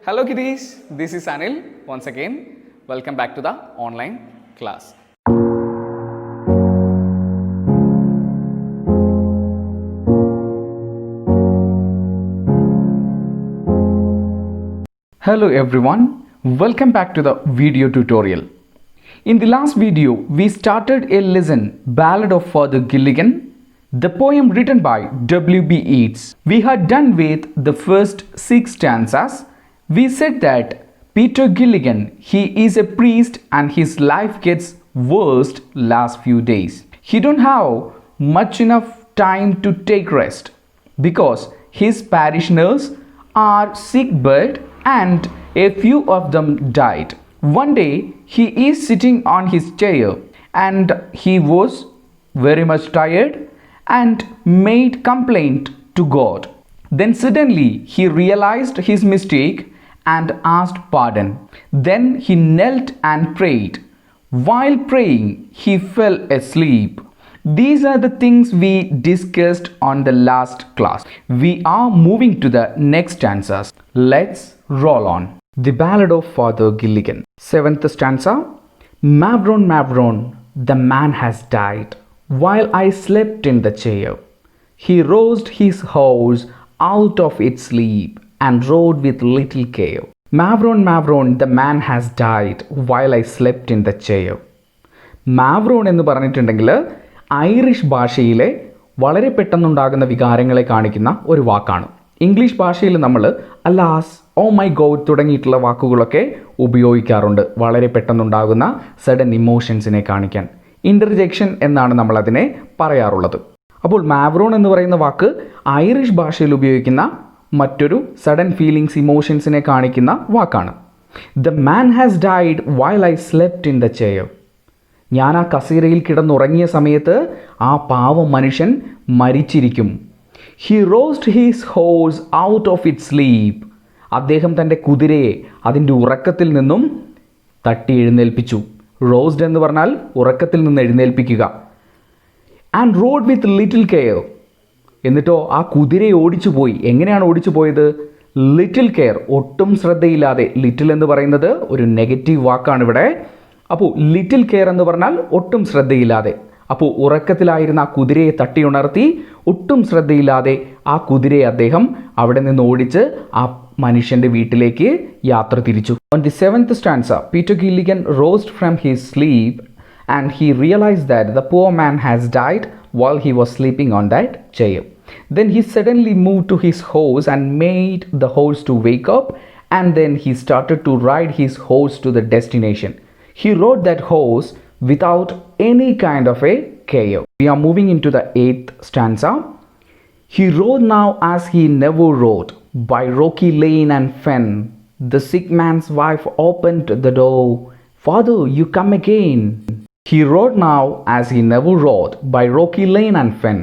Hello kiddies, this is Anil once again. Welcome back to the online class. Hello everyone, welcome back to the video tutorial. In the last video, we started a lesson, Ballad of Father Gilligan, the poem written by W.B. Yeats. We had done with the first 6 stanzas. We said that Peter Gilligan, he is a priest and his life gets worse last few days. He don't have much enough time to take rest because his parishioners are sick bed and a few of them died. One day he is sitting on his chair and he was very much tired and made complaint to God. Then suddenly he realized his mistake and asked pardon. Then he knelt and prayed. While praying, he fell asleep. These are the things we discussed on the last class. We are moving to the next stanzas. Let's roll on. The Ballad of Father Gilligan. 7th stanza. Mavron, Mavron, the man has died, while I slept in the chair. He roused his horse out of its sleep and rode with little care. Mavron, Mavron, the man has died, while I slept in the chair. മാവ്രോൺ എന്ന് പറഞ്ഞിട്ടുണ്ടെങ്കിൽ Irish ഭാഷയിലെ വളരെ പെട്ടെന്നുണ്ടാകുന്ന വികാരങ്ങളെ കാണിക്കുന്ന ഒരു വാക്കാണ്. English ഭാഷയിൽ നമ്മൾ അലാസ്, ഓ മൈ ഗോഡ് തുടങ്ങിയിട്ടുള്ള വാക്കുകളൊക്കെ ഉപയോഗിക്കാറുണ്ട് വളരെ പെട്ടെന്നുണ്ടാകുന്ന സഡൻ ഇമോഷൻസിനെ കാണിക്കാൻ. ഇൻ്റർജെക്ഷൻ എന്നാണ് നമ്മളതിനെ പറയാറുള്ളത്. അപ്പോൾ മാവ്രോൺ എന്ന് പറയുന്ന വാക്ക് ഐറിഷ് ഭാഷയിൽ ഉപയോഗിക്കുന്ന മറ്റൊരു സഡൻ ഫീലിങ്സ് ഇമോഷൻസിനെ കാണിക്കുന്ന വാക്കാണ്. The man has died while I slept in the chair. ഞാൻ ആ കസേരയിൽ കിടന്നുറങ്ങിയ സമയത്ത് ആ പാവം മനുഷ്യൻ മരിച്ചിരിക്കും. He roused his horse out of it sleep. അദ്ദേഹം തൻ്റെ കുതിരയെ അതിൻ്റെ ഉറക്കത്തിൽ നിന്നും തട്ടി എഴുന്നേൽപ്പിച്ചു. റോസ്ഡ് എന്ന് പറഞ്ഞാൽ ഉറക്കത്തിൽ നിന്ന് എഴുന്നേൽപ്പിക്കുക. And rode with little care. എന്നിട്ടോ ആ കുതിരയെ ഓടിച്ചു പോയി. എങ്ങനെയാണ് ഓടിച്ചു പോയത്? ലിറ്റിൽ കെയർ, ഒട്ടും ശ്രദ്ധയില്ലാതെ. ലിറ്റിൽ എന്ന് പറയുന്നത് ഒരു നെഗറ്റീവ് വാക്കാണ് ഇവിടെ. അപ്പോൾ ലിറ്റിൽ കെയർ എന്ന് പറഞ്ഞാൽ ഒട്ടും ശ്രദ്ധയില്ലാതെ. അപ്പോൾ ഉറക്കത്തിലായിരുന്ന ആ കുതിരയെ തട്ടിയുണർത്തി ഒട്ടും ശ്രദ്ധയില്ലാതെ ആ കുതിരയെ അദ്ദേഹം അവിടെ നിന്ന് ഓടിച്ച് ആ മനുഷ്യൻ്റെ വീട്ടിലേക്ക് യാത്ര തിരിച്ചു. On the 7th stanza, Peter Gilligan rose from his sleep and he realized that the poor man has died while he was sleeping on that chair. Then he suddenly moved to his horse and made the horse to wake up, and then he started to ride his horse to the destination. He rode that horse without any kind of a care. We are moving into the 8th stanza. He rode now as he never rode, by rocky lane and fen. The sick man's wife opened the door. Father, you come again. He rode now as he never rode, by rocky lane and fen.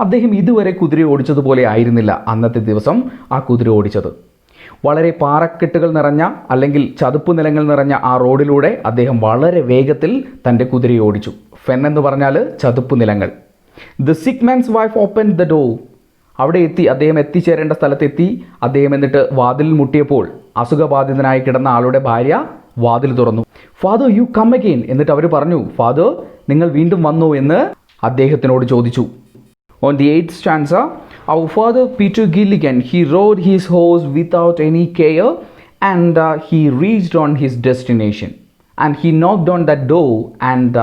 അദ്ദേഹം ഇതുവരെ കുതിര ഓടിച്ചതുപോലെ ആയിരുന്നില്ല അന്നത്തെ ദിവസം ആ കുതിര ഓടിച്ചത്. വളരെ പാറക്കെട്ടുകൾ നിറഞ്ഞ അല്ലെങ്കിൽ ചതുപ്പ് നിലങ്ങൾ നിറഞ്ഞ ആ റോഡിലൂടെ അദ്ദേഹം വളരെ വേഗത്തിൽ തൻ്റെ കുതിരയെ ഓടിച്ചു. ഫെൻ എന്ന് പറഞ്ഞാൽ ചതുപ്പ് നിലങ്ങൾ. The sick man's wife open the door. അവിടെ എത്തി, അദ്ദേഹം എത്തിച്ചേരേണ്ട സ്ഥലത്തെത്തി. അദ്ദേഹം എന്നിട്ട് വാതിൽ മുട്ടിയപ്പോൾ അസുഖബാധിതനായി കിടന്ന ആളുടെ ഭാര്യ വാതിൽ തുറന്നു. Father you come again. എന്നിട്ട് അവർ പറഞ്ഞു, ഫാദർ നിങ്ങൾ വീണ്ടും വന്നു എന്ന് അദ്ദേഹത്തിനോട് ചോദിച്ചു. On the 8th stanza, our father Peter Gilligan, he rode his horse without any care and he reached on his destination. And he knocked on that door and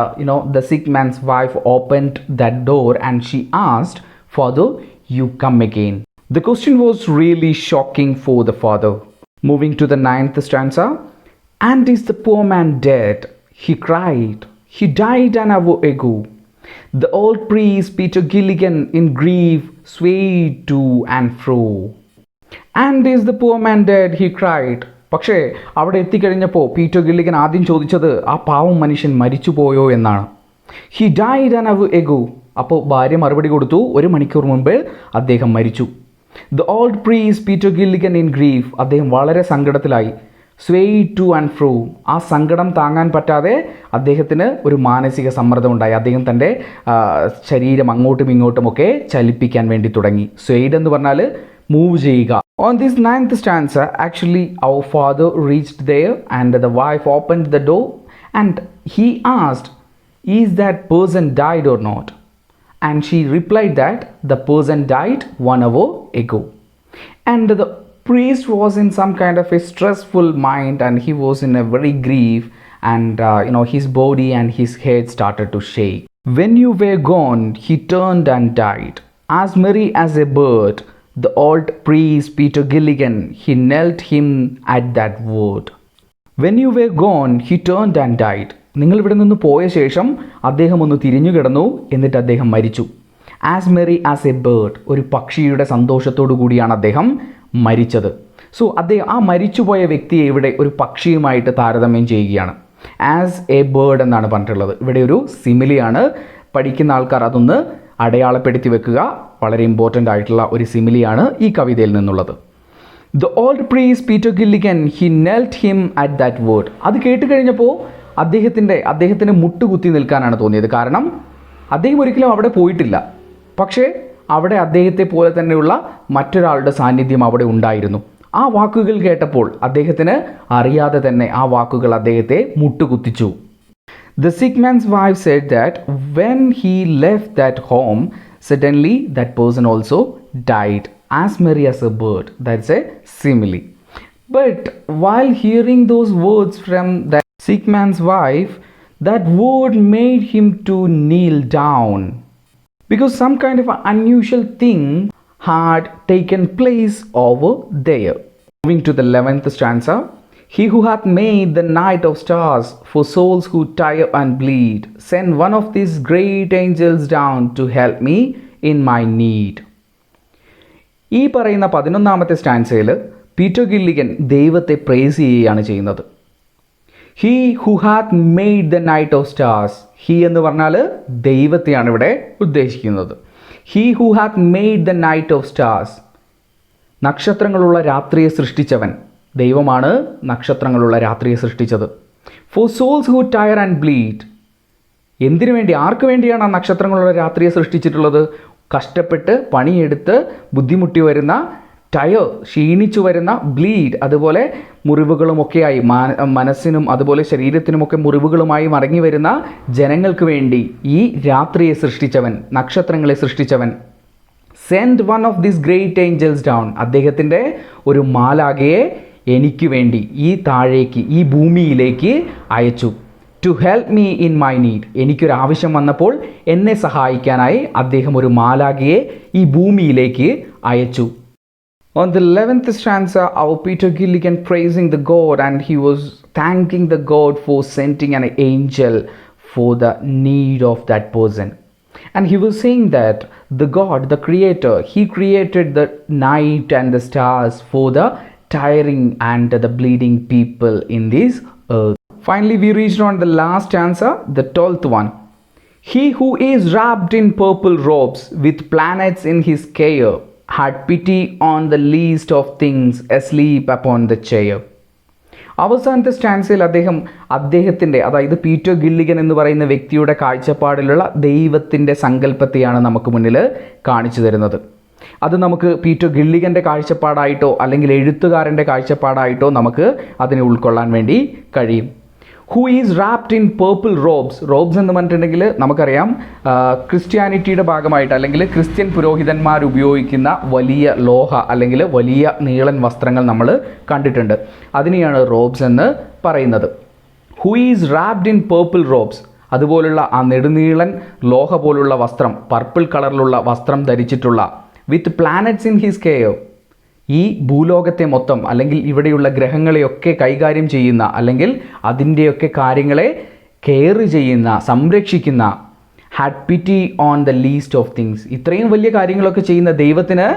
the sick man's wife opened that door and she asked, Father, you come again. The question was really shocking for the father. Moving to the 9th stanza. And is the poor man dead? He cried. He died an hour ago. The old priest Peter Gilligan in grief swayed to and fro. And is the poor man dead? He cried. പക്ഷേ അവിടെ എത്തിക്കഴിഞ്ഞപ്പോൾ Peter Gilligan ആദ്യം ചോദിച്ചത് ആ പാവം മനുഷ്യൻ മരിച്ചു പോയോ എന്നാണ്. He died an hour ago. അപ്പോൾ ഭാര്യ മറുപടി കൊടുത്തു, 1 മണിക്കൂർ മുമ്പ് അദ്ദേഹം മരിച്ചു. The old priest Peter Gilligan in grief. അദ്ദേഹം വളരെ സങ്കടത്തിലായി. സ്വേ ടു ആൻഡ് ഫ്രോ. ആ സങ്കടം താങ്ങാൻ പറ്റാതെ അദ്ദേഹത്തിന് ഒരു മാനസിക സമ്മർദ്ദം ഉണ്ടായി. അദ്ദേഹം തൻ്റെ ശരീരം അങ്ങോട്ടും ഇങ്ങോട്ടുമൊക്കെ ചലിപ്പിക്കാൻ വേണ്ടി തുടങ്ങി. സ്വെയ്ഡ് എന്ന് പറഞ്ഞാൽ മൂവ് ചെയ്യുക. On this ninth stanza, actually our father reached there and the wife opened the door and he asked, is that person died or not? And she replied that the person died 1 hour ago. And the priest was in some kind of a stressful mind and he was in a very grief, and his body and his head started to shake. When you were gone, he turned and died. As merry as a bird, the old priest Peter Gilligan, he knelt him at that word. When you were gone, he turned and died. നിങ്ങൾ ഇവിടെ നിന്ന് പോയ ശേഷം അദ്ദേഹം ഒന്ന് തിരിഞ്ഞു കിടന്നു, എന്നിട്ട് അദ്ദേഹം മരിച്ചു. As merry as A bird, ഒരു പക്ഷിയുടെ സന്തോഷത്തോടു കൂടിയാണ് അദ്ദേഹം മരിച്ചത്. സോ അദ്ദേഹം ആ മരിച്ചുപോയ വ്യക്തിയെ ഇവിടെ ഒരു പക്ഷിയുമായിട്ട് താരതമ്യം ചെയ്യുകയാണ്. ആസ് എ ബേർഡ് എന്നാണ് പറഞ്ഞിട്ടുള്ളത്. ഇവിടെ ഒരു സിമിലിയാണ്. പഠിക്കുന്ന ആൾക്കാർ അതൊന്ന് അടയാളപ്പെടുത്തി വെക്കുക. വളരെ ഇമ്പോർട്ടൻ്റ് ആയിട്ടുള്ള ഒരു സിമിലിയാണ് ഈ കവിതയിൽ നിന്നുള്ളത്. The old priest Peter Gilligan he knelt him at that word. അത് കേട്ട് കഴിഞ്ഞപ്പോൾ അദ്ദേഹത്തിന് മുട്ടുകുത്തി നിൽക്കാനാണ് തോന്നിയത്. കാരണം അദ്ദേഹം ഒരിക്കലും അവിടെ പോയിട്ടില്ല. പക്ഷേ അവിടെ അദ്ദേഹത്തെ പോലെ തന്നെയുള്ള മറ്റൊരാളുടെ സാന്നിധ്യം അവിടെ ഉണ്ടായിരുന്നു. ആ വാക്കുകൾ കേട്ടപ്പോൾ അദ്ദേഹത്തിന് അറിയാതെ തന്നെ ആ വാക്കുകൾ അദ്ദേഹത്തെ മുട്ടുകുത്തിച്ചു. The sick man's wife said that when he left that home, suddenly that person also died, as merry as a bird. That's a simile. But while hearing those words from that sick man's wife, that word made him to kneel down, because some kind of an unusual thing had taken place over there. Moving to the 11th stanza. He who hath made the night of stars for souls who tire and bleed, send one of these great angels down to help me in my need. ഈ പറയുന്ന 11ാമത്തെ സ്റ്റാൻസയിൽ Peter Gilligan ദൈവത്തെ praise ചെയ്യുകയാണ് ചെയ്യുന്നത്. He who hath made the night of stars. He എന്ന് പറഞ്ഞാൽ ദൈവത്തെയാണ് ഇവിടെ ഉദ്ദേശിക്കുന്നത്. He who hath made the night of stars, നക്ഷത്രങ്ങളുള്ള രാത്രിയെ സൃഷ്ടിച്ചവൻ ദൈവമാണ്. നക്ഷത്രങ്ങളുള്ള രാത്രിയെ സൃഷ്ടിച്ചത്. For souls who tire and bleed, എന്തിനു വേണ്ടി, ആർക്ക് വേണ്ടിയാണ് ആ നക്ഷത്രങ്ങളുള്ള രാത്രിയെ സൃഷ്ടിച്ചിട്ടുള്ളത്? കഷ്ടപ്പെട്ട് പണിയെടുത്ത് ബുദ്ധിമുട്ടി വരുന്ന, ടയർ ക്ഷീണിച്ചു വരുന്ന, ബ്ലീഡ് അതുപോലെ മുറിവുകളുമൊക്കെയായി മനസ്സിനും അതുപോലെ ശരീരത്തിനുമൊക്കെ മുറിവുകളുമായി മടങ്ങി വരുന്ന ജനങ്ങൾക്ക് വേണ്ടി ഈ രാത്രിയെ സൃഷ്ടിച്ചവൻ, നക്ഷത്രങ്ങളെ സൃഷ്ടിച്ചവൻ. Send one of this great angels down, അദ്ദേഹത്തിൻ്റെ ഒരു മാലാഖയെ എനിക്ക് വേണ്ടി ഈ താഴേക്ക്, ഈ ഭൂമിയിലേക്ക് അയച്ചു. To help me in my need, എനിക്കൊരാവശ്യം വന്നപ്പോൾ എന്നെ സഹായിക്കാനായി അദ്ദേഹം ഒരു മാലാഖയെ ഈ ഭൂമിയിലേക്ക് അയച്ചു. On the 11th stanza, our Peter Gilligan praising the God, and he was thanking the God for sending an angel for the need of that person. And he was saying that the God, the creator, he created the night and the stars for the tiring and the bleeding people in this earth. Finally, we reached on the last stanza, the 12th one. He who is wrapped in purple robes with planets in his care had pity on the least of things asleep upon the chair. അവസാനത്തെ സ്റ്റാൻസയിൽ അദ്ദേഹത്തിൻ്റെ, അതായത് Peter Gilligan എന്ന് പറയുന്ന വ്യക്തിയുടെ കാഴ്ചപ്പാടിലുള്ള ദൈവത്തിൻ്റെ സങ്കല്പത്തെയാണ് നമുക്ക് മുന്നിൽ കാണിച്ചു തരുന്നത്. അത് നമുക്ക് പീറ്റർ ഗില്ലിഗൻ്റെ കാഴ്ചപ്പാടായിട്ടോ അല്ലെങ്കിൽ എഴുത്തുകാരൻ്റെ കാഴ്ചപ്പാടായിട്ടോ നമുക്ക് അതിനെ ഉൾക്കൊള്ളാൻ വേണ്ടി കഴിയും. Who is wrapped in purple robes. Robes എന്ന് പറഞ്ഞിട്ടുണ്ടെങ്കിൽ നമുക്കറിയാം ക്രിസ്ത്യാനിറ്റിയുടെ ഭാഗമായിട്ട് അല്ലെങ്കിൽ ക്രിസ്ത്യൻ പുരോഹിതന്മാർ ഉപയോഗിക്കുന്ന വലിയ ലോഹ അല്ലെങ്കിൽ വലിയ നീളൻ വസ്ത്രങ്ങൾ നമ്മൾ കണ്ടിട്ടുണ്ട്. അതിനെയാണ് റോബ്സ് എന്ന് പറയുന്നത്. Who is wrapped in purple robes, അതുപോലുള്ള ആ നെടുനീളൻ ലോഹ പോലുള്ള വസ്ത്രം, പർപ്പിൾ കളറിലുള്ള വസ്ത്രം ധരിച്ചിട്ടുള്ള, വിത്ത് പ്ലാനറ്റ്സ് ഇൻ ഹിസ് കെയർ, ഈ ഭൂലോകത്തെ മൊത്തം അല്ലെങ്കിൽ ഇവിടെയുള്ള ഗ്രഹങ്ങളെയൊക്കെ കൈകാര്യം ചെയ്യുന്ന അല്ലെങ്കിൽ അതിൻ്റെയൊക്കെ കാര്യങ്ങളെ കെയർ ചെയ്യുന്ന, സംരക്ഷിക്കുന്ന, had പിറ്റി on the least of things, ഇത്രയും വലിയ കാര്യങ്ങളൊക്കെ ചെയ്യുന്ന ദൈവത്തിന്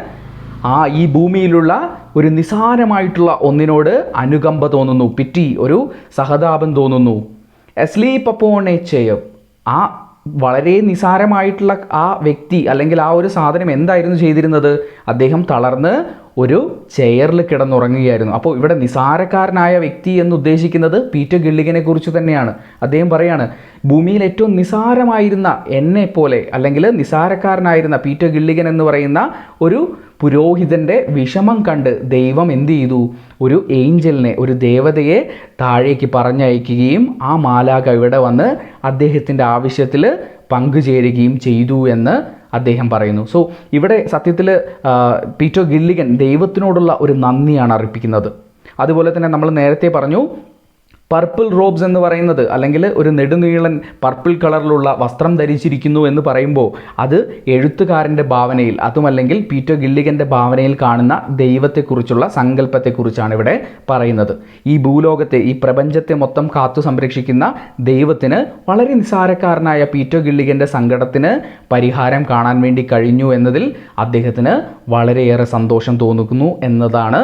ഈ ഭൂമിയിലുള്ള ഒരു നിസാരമായിട്ടുള്ള ഒന്നിനോട് അനുകമ്പ തോന്നുന്നു, പിറ്റി, ഒരു സഹതാപം തോന്നുന്നു. അസ്ലീപ്പ് അപ്പോൺ എ ചെയർ, ആ വളരെ നിസാരമായിട്ടുള്ള ആ വ്യക്തി അല്ലെങ്കിൽ ആ ഒരു സാധനം എന്തായിരുന്നു ചെയ്തിരുന്നത്? അദ്ദേഹം തളർന്ന് ഒരു ചെയറിൽ കിടന്നുറങ്ങുകയായിരുന്നു. അപ്പോൾ ഇവിടെ നിസാരക്കാരനായ വ്യക്തി എന്ന് ഉദ്ദേശിക്കുന്നത് പീറ്റർ ഗില്ലിഗനെ കുറിച്ച് തന്നെയാണ്. അദ്ദേഹം പറയാണ്, ഭൂമിയിൽ ഏറ്റവും നിസാരമായിരുന്ന എന്നെ പോലെ, അല്ലെങ്കിൽ നിസാരക്കാരനായിരുന്ന പീറ്റർ ഗില്ലിഗൻ എന്ന് പറയുന്ന ഒരു പുരോഹിതൻ്റെ വിഷമം കണ്ട് ദൈവം എന്ത് ചെയ്തു? ഒരു ഏഞ്ചലിനെ, ഒരു ദേവതയെ താഴേക്ക് പറഞ്ഞയക്കുകയും ആ മാലാഖ ഇവിടെ വന്ന് അദ്ദേഹത്തിൻ്റെ ആവശ്യത്തിൽ പങ്കുചേരുകയും ചെയ്തു എന്ന് അദ്ദേഹം പറയുന്നു. സോ ഇവിടെ സത്യത്തിൽ പീറ്റർ ഗില്ലിഗൻ ദൈവത്തിനോടുള്ള ഒരു നന്ദിയാണ് അർപ്പിക്കുന്നത്. അതുപോലെ തന്നെ നമ്മൾ നേരത്തെ പറഞ്ഞു, പർപ്പിൾ റോബ്സ് എന്ന് പറയുന്നത്, അല്ലെങ്കിൽ ഒരു നെടുനീളൻ പർപ്പിൾ കളറിലുള്ള വസ്ത്രം ധരിച്ചിരിക്കുന്നു എന്ന് പറയുമ്പോൾ അത് എഴുത്തുകാരൻ്റെ ഭാവനയിൽ, അതുമല്ലെങ്കിൽ പീറ്റർ ഗില്ലിഗൻ്റെ ഭാവനയിൽ കാണുന്ന ദൈവത്തെക്കുറിച്ചുള്ള സങ്കല്പത്തെക്കുറിച്ചാണ് ഇവിടെ പറയുന്നത്. ഈ ഭൂലോകത്തെ, ഈ പ്രപഞ്ചത്തെ മൊത്തം കാത്തു സംരക്ഷിക്കുന്ന ദൈവത്തിന് വളരെ നിസാരക്കാരനായ പീറ്റർ ഗില്ലിഗൻ്റെ സങ്കടത്തിന് പരിഹാരം കാണാൻ വേണ്ടി കഴിഞ്ഞു എന്നതിൽ അദ്ദേഹത്തിന് വളരെയേറെ സന്തോഷം തോന്നുന്നു എന്നതാണ്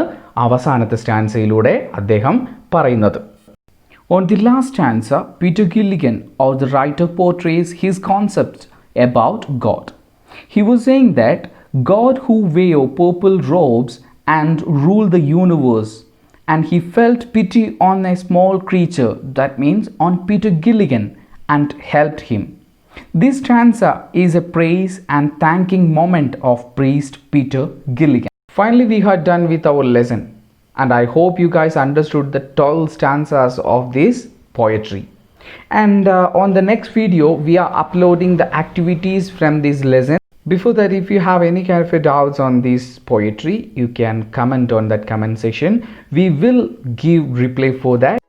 അവസാനത്തെ സ്റ്റാൻസയിലൂടെ അദ്ദേഹം പറയുന്നത്. On the last stanza, Peter Gilligan, or the writer, portrays his concept about God. He was saying that God who wore purple robes and ruled the universe, and he felt pity on a small creature, that means on Peter Gilligan, and helped him. This stanza is a praise and thanking moment of priest Peter Gilligan. Finally, we are done with our lesson. And I hope you guys understood the 12 stanzas of this poetry. And on the next video, we are uploading the activities from this lesson. Before that, if you have any kind of doubts on this poetry, you can comment on that comment section. We will give reply for that.